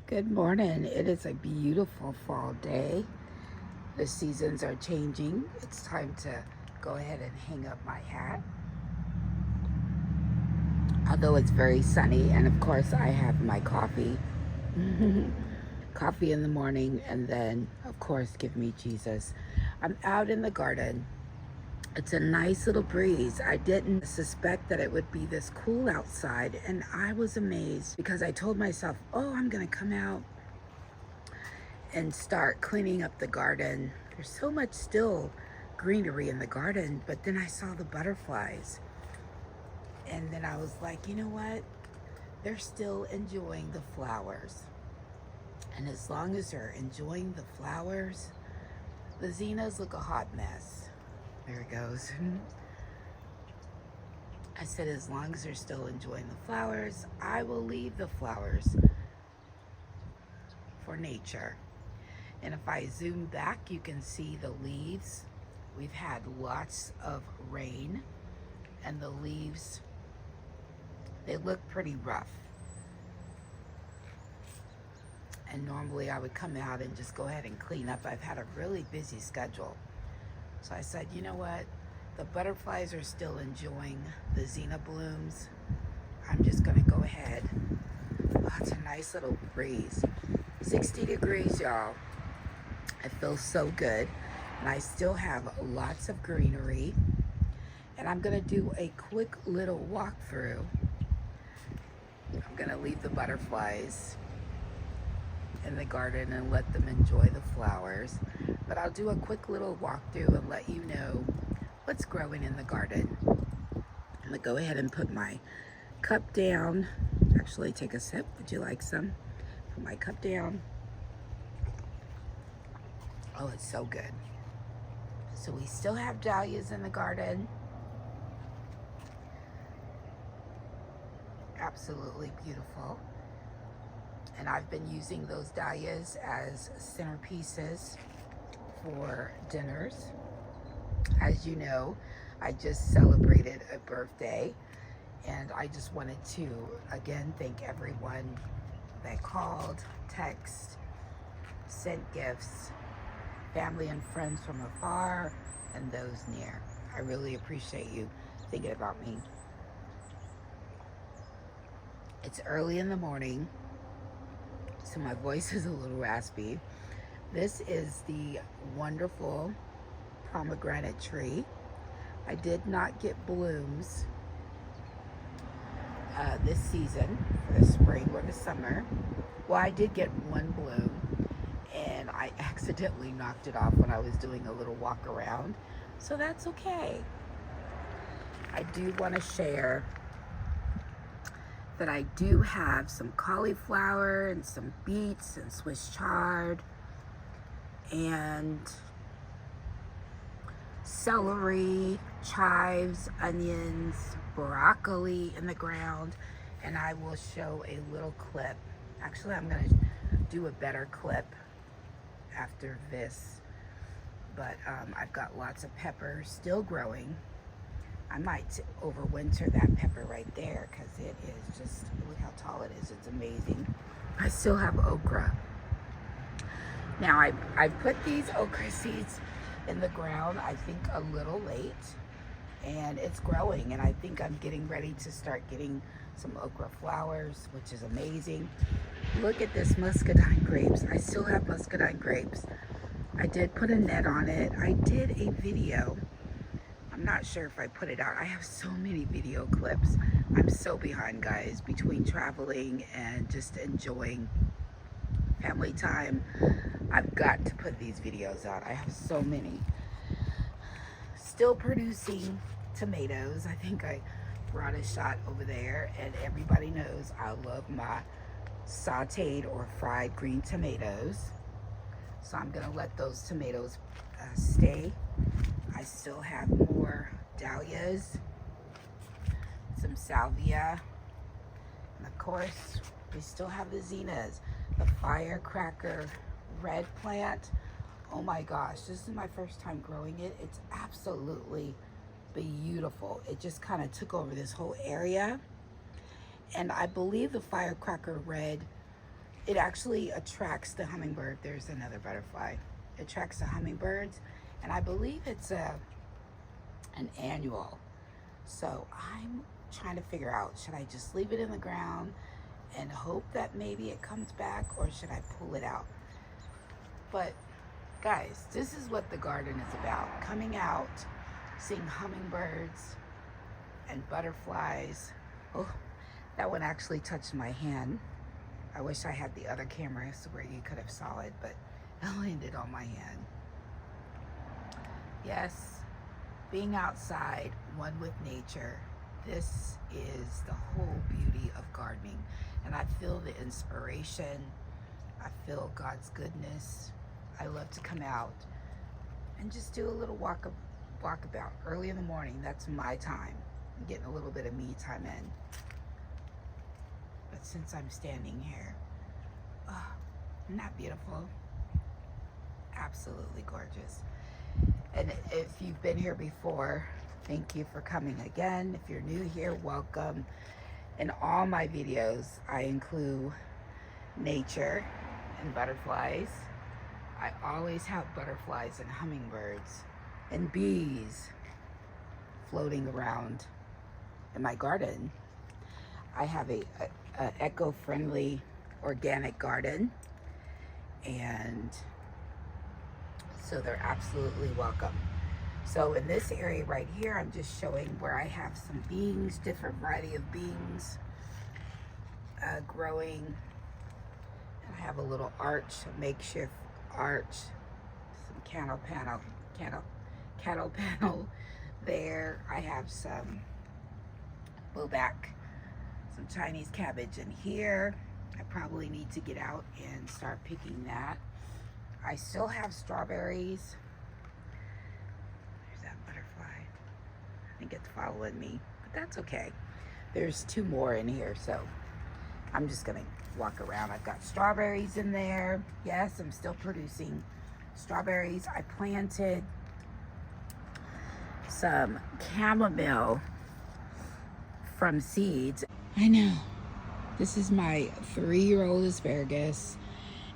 Good morning. It is a beautiful fall day. The seasons are changing. It's time to go ahead and hang up my hat. Although it's very sunny, and of course, I have my coffee. Coffee in the morning, and then, of course, give me Jesus. I'm out in the garden. It's a nice little breeze. I didn't suspect that it would be this cool outside, and I was amazed because I told myself, oh, I'm going to come out and start cleaning up the garden. There's so much still greenery in the garden, but then I saw the butterflies. And then I was like, you know what? They're still enjoying the flowers. And as long as they're enjoying the flowers, the zinnias look a hot mess. There it goes. I said, as long as they're still enjoying the flowers, I will leave the flowers for nature. And if I zoom back, you can see the leaves. We've had lots of rain, and the leaves, they look pretty rough. And normally I would come out and just go ahead and clean up. I've had a really busy schedule. So I said, you know what? The butterflies are still enjoying the zinnia blooms. I'm just gonna go ahead. Oh, it's a nice little breeze. 60 degrees, y'all. It feels so good. And I still have lots of greenery. And I'm gonna do a quick little walkthrough. I'm gonna leave the butterflies in the garden and let them enjoy the flowers. But I'll do a quick little walkthrough and let you know what's growing in the garden. I'm gonna go ahead and put my cup down. Actually, take a sip. Would you like some? Put my cup down. Oh, it's so good. So we still have dahlias in the garden. Absolutely beautiful. And I've been using those dahlias as centerpieces for dinners. As you know, I just celebrated a birthday, and I just wanted to, again, thank everyone that called, texted, sent gifts, family and friends from afar, and those near. I really appreciate you thinking about me. It's early in the morning, so my voice is a little raspy. This is the wonderful pomegranate tree. I did not get blooms this season for the spring or the summer. Well, I did get one bloom, and I accidentally knocked it off when I was doing a little walk around. So that's okay. I do want to share that I do have some cauliflower and some beets and Swiss chard and celery, chives, onions, broccoli in the ground, and I will show a little clip. Actually, I'm going to do a better clip after this, but I've got lots of peppers still growing. I might overwinter that pepper right there because it is just, look how tall it is. It's amazing. I still have okra. Now I put these okra seeds in the ground, I think a little late, and it's growing, and I think I'm getting ready to start getting some okra flowers, which is amazing. Look at this muscadine grapes. I still have muscadine grapes. I did put a net on it. I did a video. I'm not sure if I put it out. I have so many video clips. I'm so behind, guys, between traveling and just enjoying family time. I've got to put these videos out. I have so many. Still producing tomatoes. I think I brought a shot over there, and everybody knows I love my sauteed or fried green tomatoes. So I'm gonna let those tomatoes stay. I still have more dahlias, some salvia, and of course we still have the zinnias, the firecracker red plant. Oh my gosh, this is my first time growing it. It's absolutely beautiful. It just kind of took over this whole area, and I believe the firecracker red it actually attracts the hummingbird. There's another butterfly. It attracts the hummingbirds, and I believe it's an annual. So I'm trying to figure out, should I just leave it in the ground and hope that maybe it comes back, or should I pull it out? But guys, this is what the garden is about. Coming out, seeing hummingbirds and butterflies. Oh, that one actually touched my hand. I wish I had the other camera so where you could have saw it, but it landed on my hand. Yes, being outside, one with nature, this is the whole beauty of gardening. And I feel the inspiration. I feel God's goodness. I love to come out and just do a little walkabout early in the morning. That's my time. I'm getting a little bit of me time in. But since I'm standing here, oh, isn't that beautiful? Absolutely gorgeous. And if you've been here before, thank you for coming again. If you're new here, welcome. In all my videos, I include nature and butterflies. I always have butterflies and hummingbirds and bees floating around in my garden. I have a eco-friendly organic garden, and so they're absolutely welcome. So in this area right here, I'm just showing where I have some beans, different variety of beans growing. And I have a little arch, a makeshift arch, some cattle panel there. I have some bowback, some Chinese cabbage in here. I probably need to get out and start picking that. I still have strawberries. There's that butterfly. I think it's following me, but that's okay. There's two more in here, so I'm just gonna walk around. I've got strawberries in there. Yes, I'm still producing strawberries. I planted some chamomile from seeds. I know. This is my 3-year-old asparagus,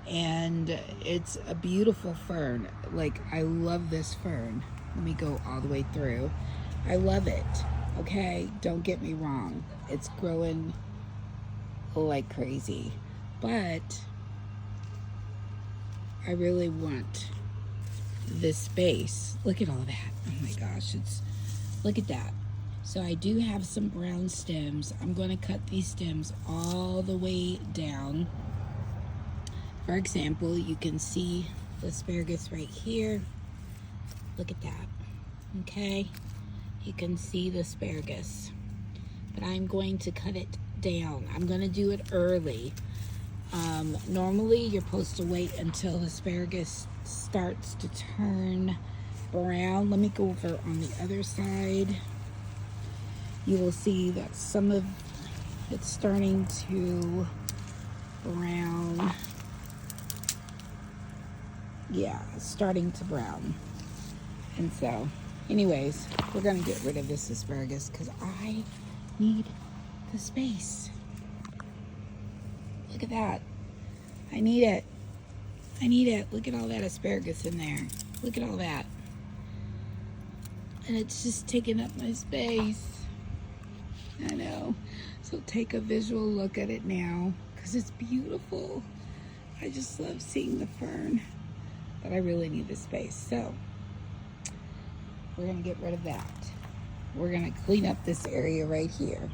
and it's a beautiful fern. Like, I love this fern. Let me go all the way through. I love it, okay? Don't get me wrong. It's growing like crazy, but I really want this space. Look at all that. Oh my gosh, look at that. So I do have some brown stems. I'm going to cut these stems all the way down. For example, you can see the asparagus right here. Look at that. Okay, you can see the asparagus, but I'm going to cut it down. I'm going to do it early. Normally you're supposed to wait until the asparagus starts to turn brown. Let me go over on the other side. You will see that some of it's starting to brown. Yeah, it's starting to brown. And so, anyways, we're gonna get rid of this asparagus because I need the space. Look at that. I need it. I need it. Look at all that asparagus in there. Look at all that. And it's just taking up my space. I know. So take a visual look at it now because it's beautiful. I just love seeing the fern, but I really need the space. So we're gonna get rid of that. We're gonna clean up this area right here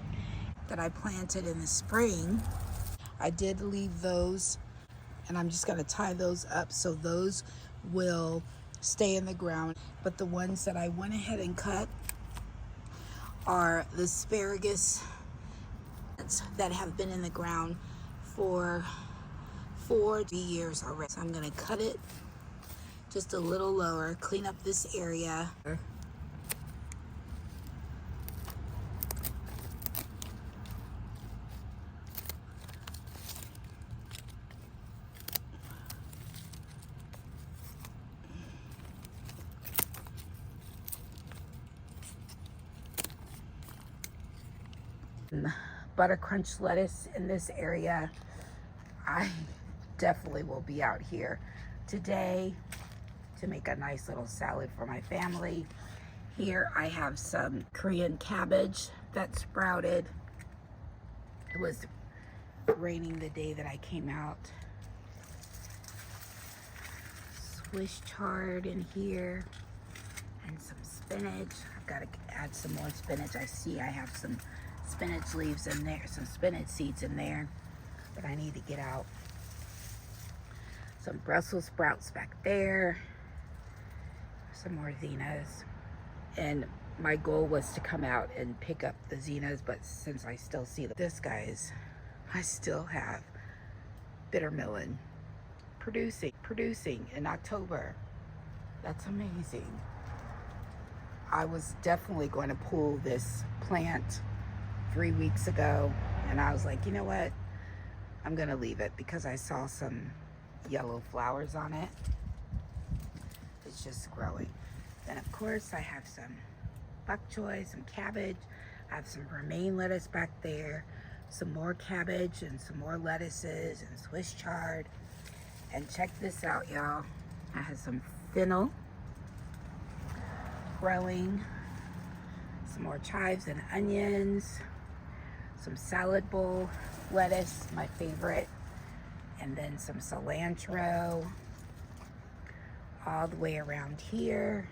that I planted in the spring. I did leave those, and I'm just gonna tie those up so those will stay in the ground. But the ones that I went ahead and cut are the asparagus that have been in the ground for 4 years already. So I'm gonna cut it just a little lower, clean up this area. Butter crunch lettuce in this area. I definitely will be out here today to make a nice little salad for my family. Here I have some Korean cabbage that sprouted. It was raining the day that I came out. Swiss chard in here and some spinach. I've got to add some more spinach. I see I have some spinach leaves in there, some spinach seeds in there that I need to get out. Some Brussels sprouts back there. Some more zinnias. And my goal was to come out and pick up the zinnias, but since I still see this, guys, I still have bitter melon producing in October. That's amazing. I was definitely going to pull this plant 3 weeks ago, and I was like, you know what? I'm going to leave it because I saw some yellow flowers on it. It's just growing. Then of course I have some bok choy, some cabbage. I have some romaine lettuce back there, some more cabbage and some more lettuces and Swiss chard. And check this out, y'all. I have some fennel growing, some more chives and onions, some salad bowl lettuce, my favorite, and then some cilantro all the way around here.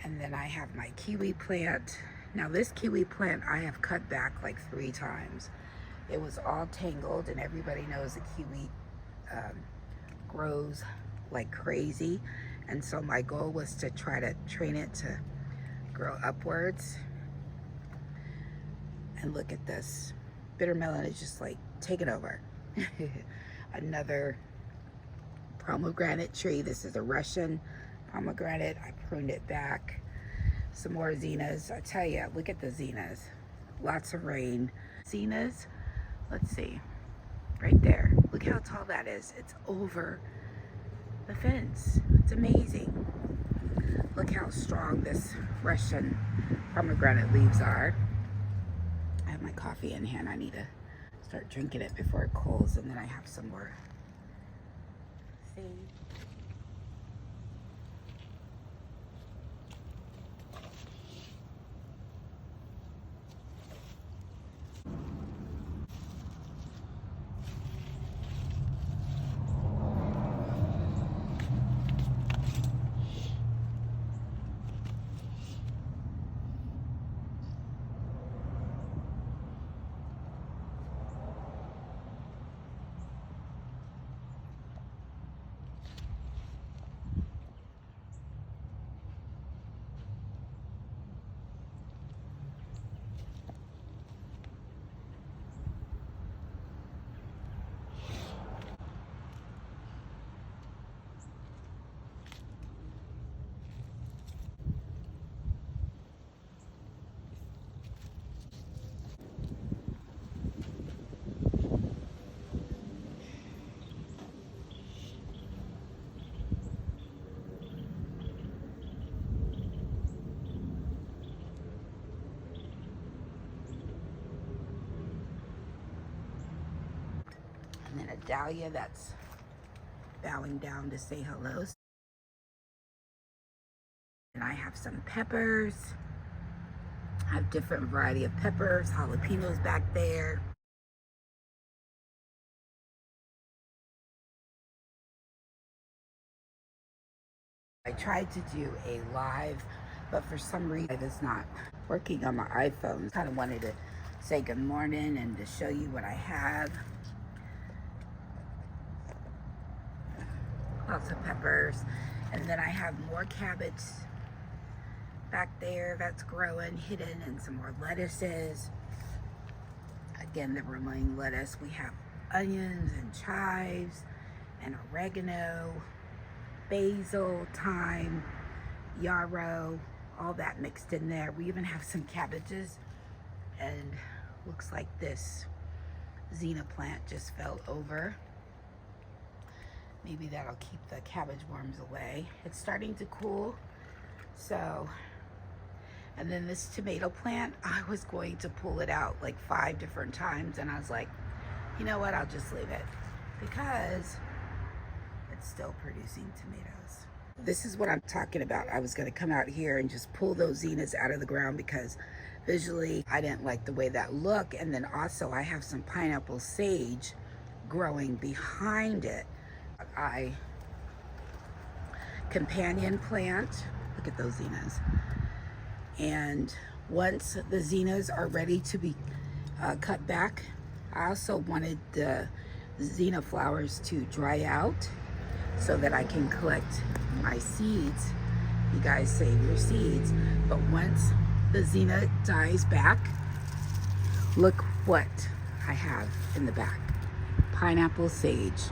And then I have my kiwi plant. Now this kiwi plant I have cut back like 3 times. It was all tangled, and everybody knows the kiwi grows like crazy. And so my goal was to try to train it to grow upwards. And look at this. Bitter melon is just like taking over. Another pomegranate tree. This is a Russian pomegranate. I pruned it back. Some more zinnias. I tell you, look at the zinnias. Lots of rain. Zinnias, let's see. Right there. Look how tall that is. It's over the fence. It's amazing. Look how strong this Russian pomegranate leaves are. I have my coffee in hand. I need to start drinking it before it cools, and then I have some more. See? And then a dahlia that's bowing down to say hello. And I have some peppers. I have different variety of peppers, jalapenos back there. I tried to do a live, but for some reason it's not working on my iPhone. Kind of wanted to say good morning and to show you what I have. Lots of peppers. And then I have more cabbage back there that's growing, hidden, and some more lettuces. Again, the romaine lettuce. We have onions and chives and oregano, basil, thyme, yarrow, all that mixed in there. We even have some cabbages, and looks like this zinnia plant just fell over. Maybe that'll keep the cabbage worms away. It's starting to cool, so. And then this tomato plant, I was going to pull it out like 5 different times, and I was like, you know what, I'll just leave it. because it's still producing tomatoes. This is what I'm talking about. I was going to come out here and just pull those zinnias out of the ground because visually I didn't like the way that looked. And then also I have some pineapple sage growing behind it. I companion plant. Look at those zinnias. And once the zinnias are ready to be cut back, I also wanted the zinnia flowers to dry out so that I can collect my seeds. You guys save your seeds, but once the zinnia dies back, look what I have in the back. Pineapple sage.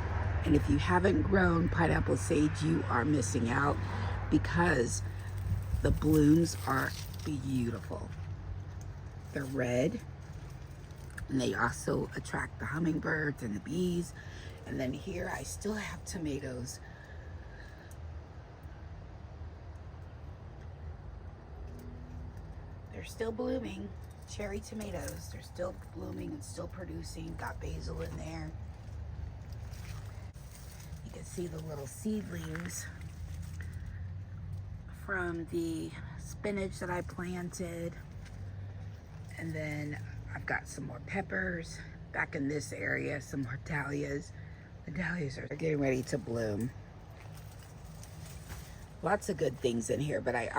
And if you haven't grown pineapple sage, you are missing out because the blooms are beautiful. They're red, and they also attract the hummingbirds and the bees. And then here I still have tomatoes. They're still blooming, cherry tomatoes. They're still blooming and still producing. Got basil in there. You can see the little seedlings from the spinach that I planted. And then I've got some more peppers back in this area, some more dahlias. The dahlias are getting ready to bloom. Lots of good things in here, but I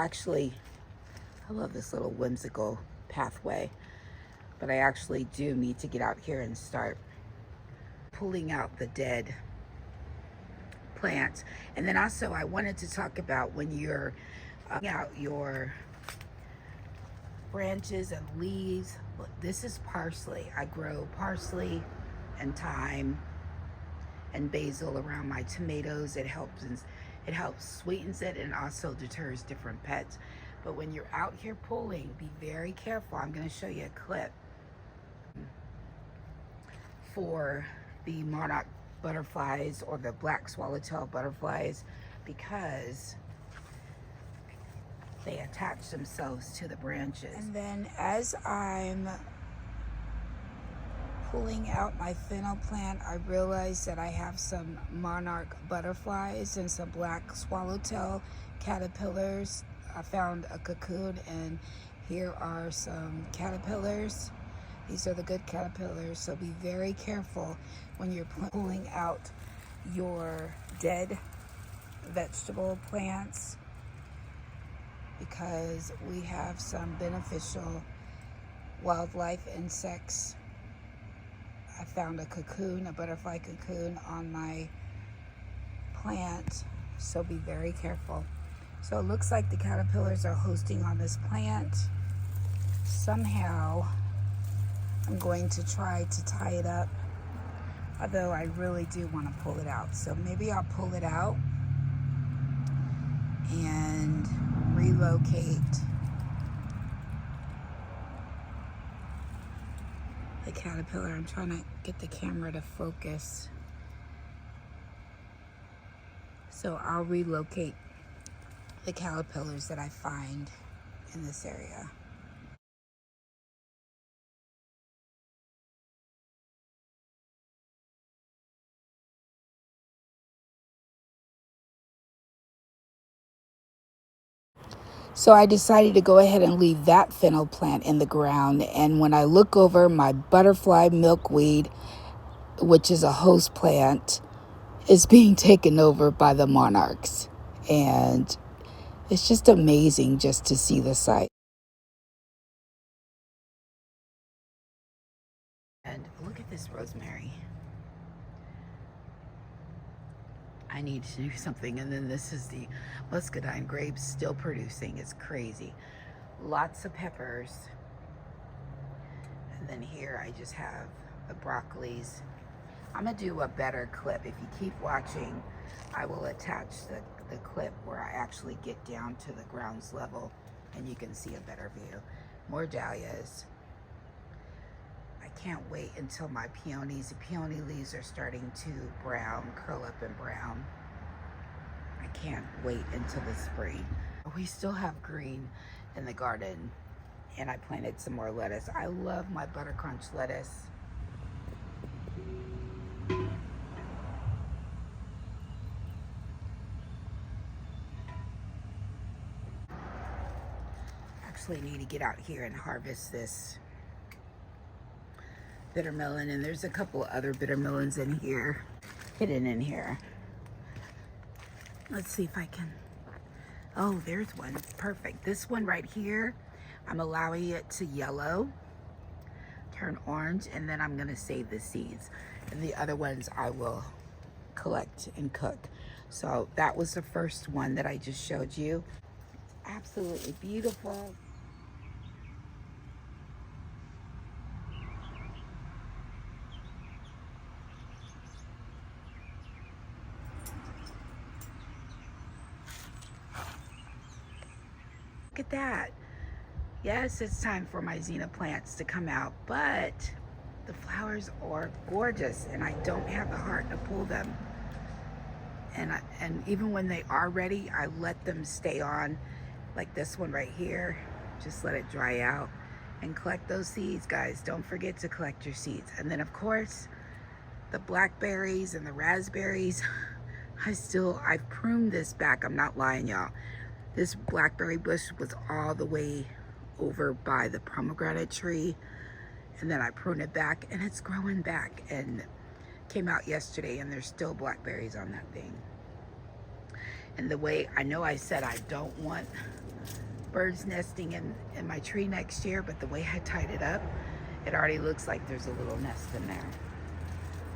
love this little whimsical pathway. But I actually do need to get out here and start pulling out the dead plants. And then also I wanted to talk about when you're out your branches and leaves. Look, this is parsley. I grow parsley and thyme and basil around my tomatoes. It helps sweetens it and also deters different pests. But when you're out here pulling, be very careful. I'm going to show you a clip for the monarch butterflies or the black swallowtail butterflies, because they attach themselves to the branches. And then as I'm pulling out my fennel plant, I realized that I have some monarch butterflies and some black swallowtail caterpillars. I found a cocoon, and here are some caterpillars. These are the good caterpillars, so be very careful when you're pulling out your dead vegetable plants, because we have some beneficial wildlife insects. I found a cocoon, a butterfly cocoon on my plant, so be very careful. So it looks like the caterpillars are hosting on this plant. Somehow I'm going to try to tie it up, although I really do want to pull it out. So maybe I'll pull it out and relocate the caterpillar. I'm trying to get the camera to focus. So I'll relocate the caterpillars that I find in this area. So I decided to go ahead and leave that fennel plant in the ground. And when I look over, my butterfly milkweed, which is a host plant, is being taken over by the monarchs. And it's just amazing just to see the sight. And look at this rosemary. I need to do something. And then this is the muscadine grapes still producing. It's crazy. Lots of peppers. And then here I just have the broccolis. I'm gonna do a better clip. If you keep watching, I will attach the clip where I actually get down to the grounds level and you can see a better view. More dahlias. I can't wait until my peonies. The peony leaves are starting to brown, curl up and brown. I can't wait until the spring. We still have green in the garden, and I planted some more lettuce. I love my butter crunch lettuce. actually need to get out here and harvest this bitter melon, and there's a couple other bitter melons in here, hidden in here. Let's see if I can, oh, there's one, perfect. This one right here, I'm allowing it to yellow, turn orange, and then I'm gonna save the seeds. And the other ones I will collect and cook. So that was the first one that I just showed you. Absolutely beautiful. Look at that. Yes, it's time for my zinnia plants to come out, but the flowers are gorgeous and I don't have the heart to pull them. And even when they are ready, I let them stay on, like this one right here. Just let it dry out and collect those seeds, guys. Don't forget to collect your seeds. And then of course, the blackberries and the raspberries. I've pruned this back. I'm not lying, y'all. This blackberry bush was all the way over by the pomegranate tree. And then I pruned it back and it's growing back and came out yesterday and there's still blackberries on that thing. And the way, I know I said I don't want birds nesting in my tree next year, but the way I tied it up, it already looks like there's a little nest in there.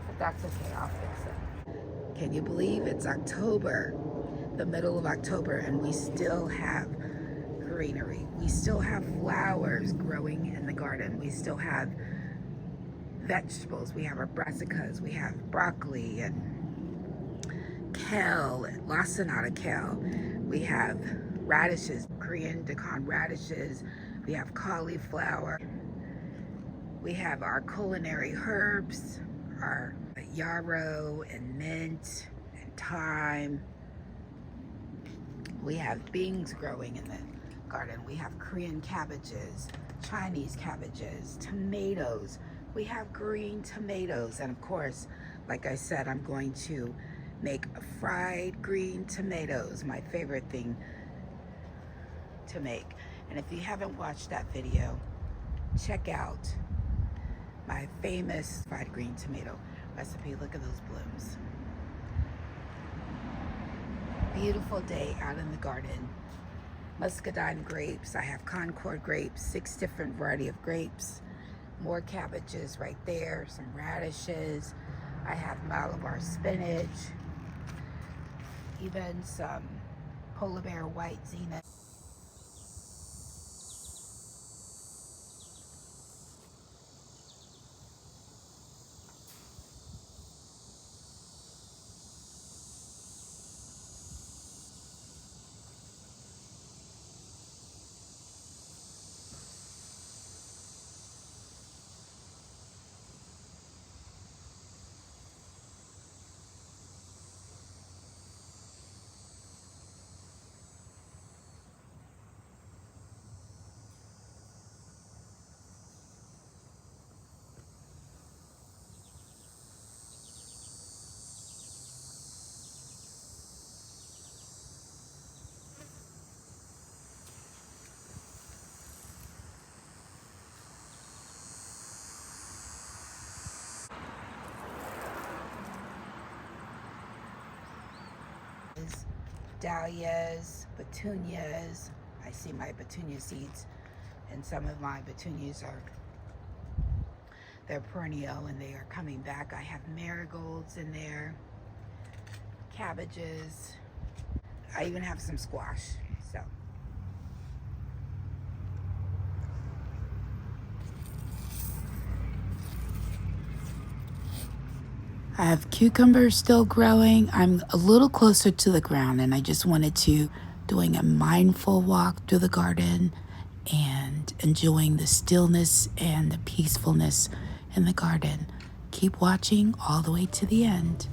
But that's okay, I'll fix it. Can you believe it's October, the middle of October, and we still have greenery. We still have flowers growing in the garden. We still have vegetables. We have our brassicas, we have broccoli and kale, lacinato kale. We have radishes, Korean daikon radishes. We have cauliflower. We have our culinary herbs, our yarrow and mint and thyme. We have beans growing in the garden. We have Korean cabbages, Chinese cabbages, tomatoes. We have green tomatoes. And of course, like I said, I'm going to make fried green tomatoes, my favorite thing to make. And if you haven't watched that video, check out my famous fried green tomato recipe. Look at those blooms. Beautiful day out in the garden. Muscadine grapes. I have Concord grapes, 6 different variety of grapes. More cabbages right there, some radishes. I have Malabar spinach, even some polar bear white zinnia. Dahlias, petunias. I see my petunia seeds, and some of my petunias they're perennial and they are coming back. I have marigolds in there, cabbages. I even have some squash. So I have cucumbers still growing. I'm a little closer to the ground and I just wanted to doing a mindful walk through the garden and enjoying the stillness and the peacefulness in the garden. Keep watching all the way to the end.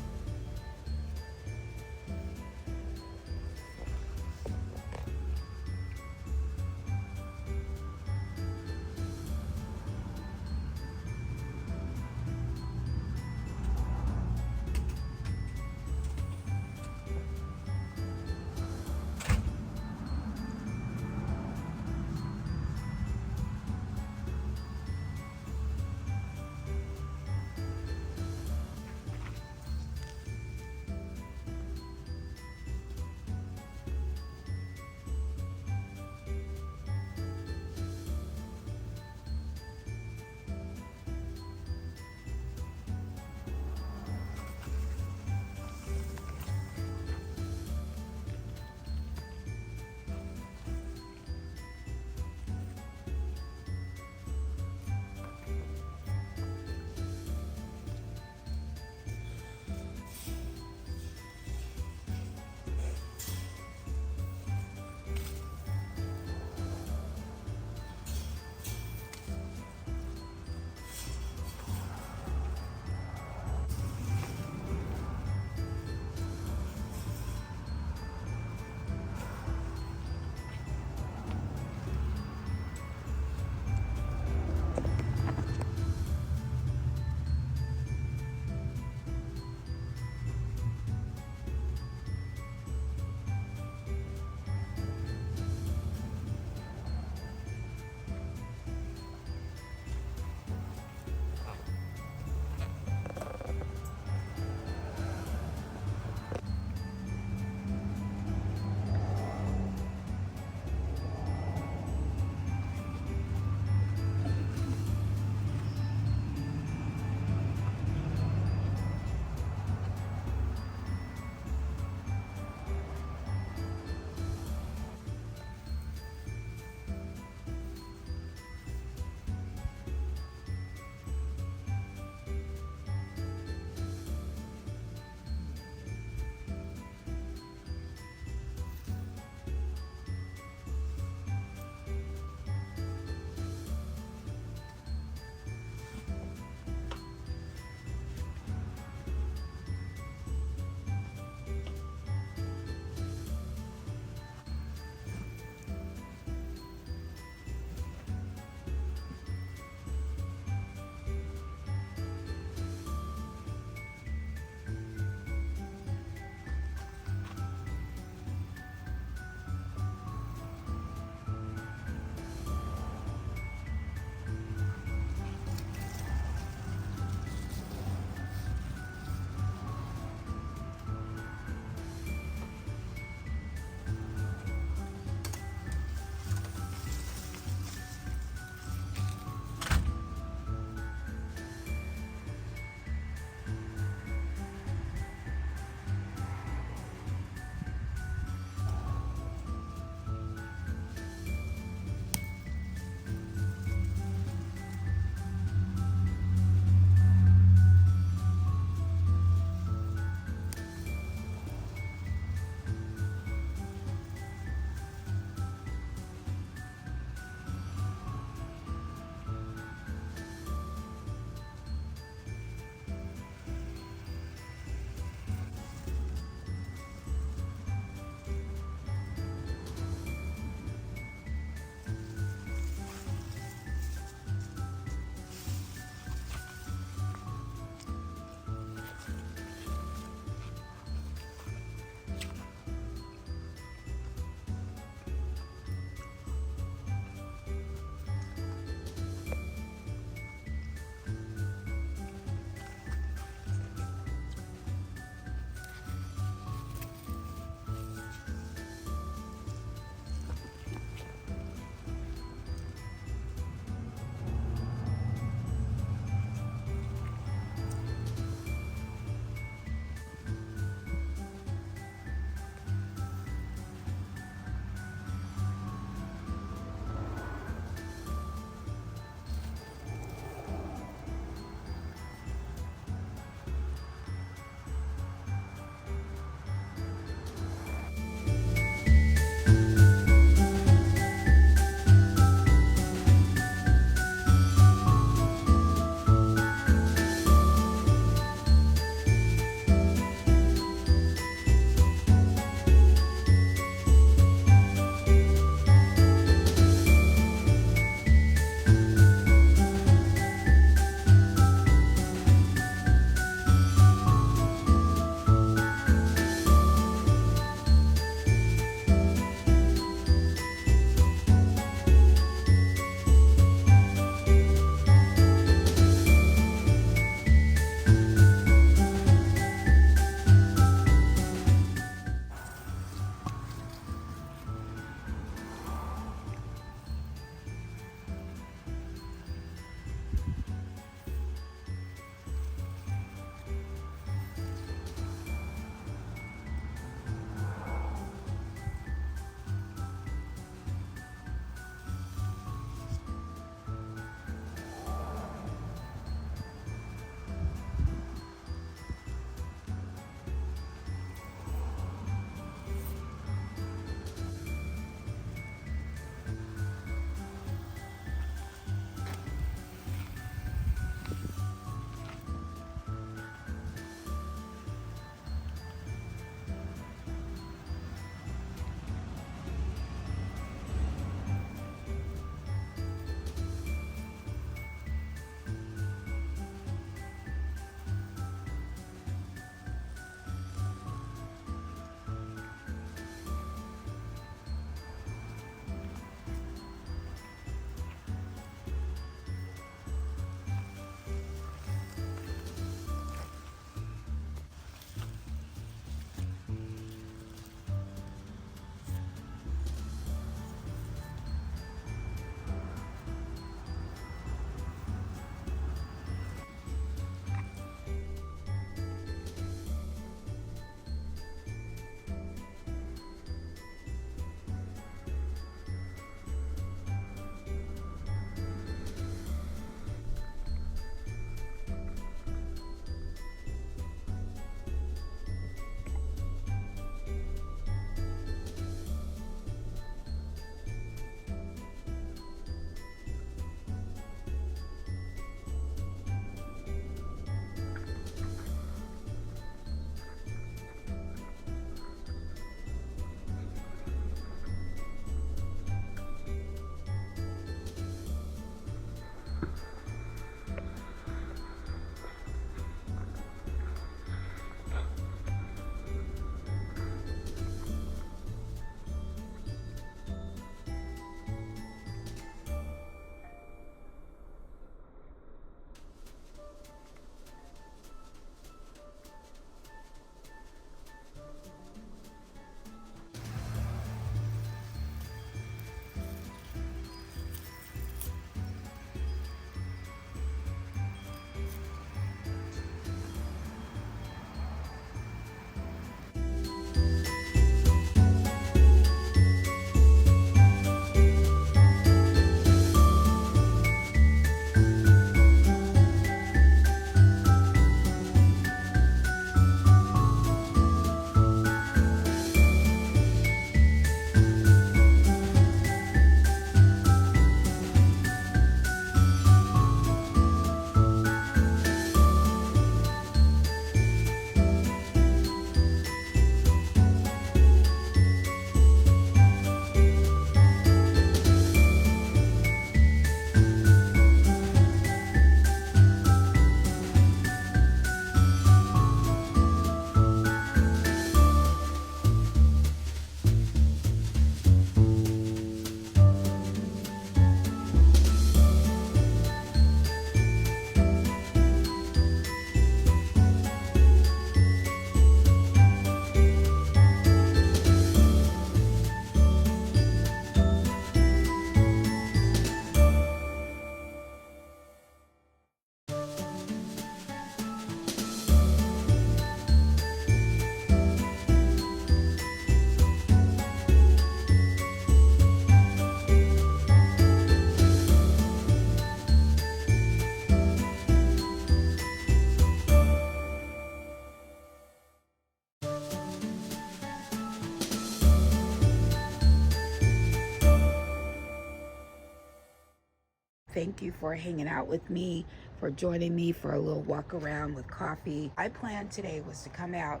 Thank you for hanging out with me, for joining me for a little walk around with coffee. My plan today was to come out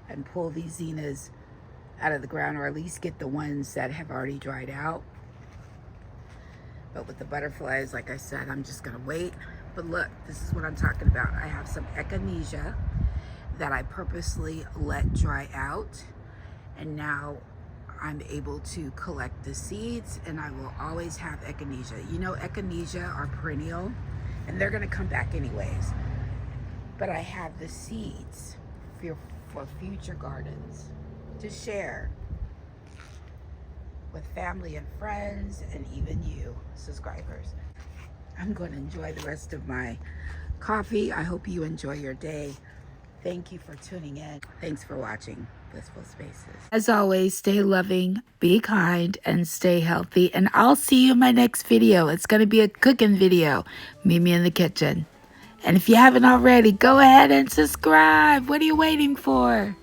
and pull these zinnias out of the ground, or at least get the ones that have already dried out. But with the butterflies, like I said, I'm just gonna wait. But look, this is what I'm talking about. I have some echinacea that I purposely let dry out, and now I'm able to collect the seeds, and I will always have echinacea. You know, echinacea are perennial and they're gonna come back anyways. But I have the seeds for future gardens to share with family and friends, and even you subscribers. I'm going to enjoy the rest of my coffee. I hope you enjoy your day. Thank you for tuning in. Thanks for watching Blissful Spaces. As always, stay loving, be kind, and stay healthy. And I'll see you in my next video. It's going to be a cooking video. Meet me in the kitchen. And if you haven't already, go ahead and subscribe. What are you waiting for?